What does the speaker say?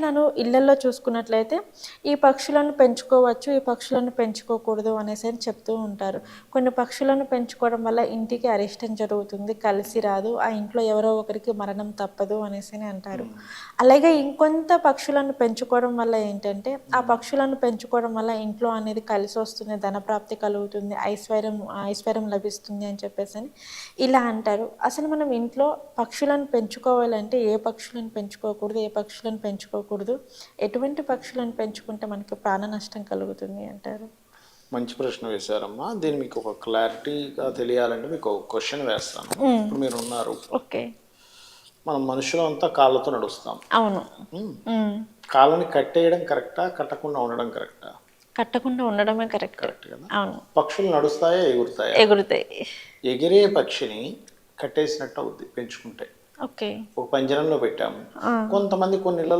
పక్షులను ఇళ్లలో చూసుకున్నట్లయితే ఈ పక్షులను పెంచుకోవచ్చు, ఈ పక్షులను పెంచుకోకూడదు అనేసి అని చెప్తూ ఉంటారు. కొన్ని పక్షులను పెంచుకోవడం వల్ల ఇంటికి అరిష్టం జరుగుతుంది, కలిసి రాదు, ఆ ఇంట్లో ఎవరో ఒకరికి మరణం తప్పదు అనేసి అని అంటారు. అలాగే ఇంకొంత పక్షులను పెంచుకోవడం వల్ల ఏంటంటే ఆ పక్షులను పెంచుకోవడం వల్ల ఇంట్లో అనేది కలిసి వస్తుంది, ధనప్రాప్తి కలుగుతుంది, ఐశ్వర్యం లభిస్తుంది అని చెప్పేసి అని ఇలా అంటారు. అసలు మనం ఇంట్లో పక్షులను పెంచుకోవాలంటే ఏ పక్షులను పెంచుకోకూడదు, ఏ పక్షులను పెంచుకోకూడదు, ఎటువంటి పక్షులను పెంచుకుంటే మనకి ప్రాణ నష్టం కలుగుతుంది అంటారు? మంచి ప్రశ్న వేశారమ్మా. దీన్ని మీకు ఒక క్లారిటీగా తెలియాలంటే మీకు ఒక క్వశ్చన్ వేస్తాను. ఇప్పుడు మీరు ఉన్నారు, ఓకే, మనం మనుషులం అంతా కాళ్ళతో నడుస్తాం. అవును. కాళ్ళని కట్టేయడం కరెక్టా, కట్టకుండా ఉండడం కరెక్టా? కట్టకుండా ఉండడమే కరెక్ట్. కరెక్ట్ కదా. అవును. పక్షులు నడుస్తాయా, ఎగురుతాయా? ఎగురుతాయి. ఎగిరే పక్షిని కట్టేసినట్టు అవుద్ది పెంచుకుంటే. ఓకే. ఒక పంజరంలో పెట్టాము. కొంతమంది కొన్ని ఇళ్ళల్లో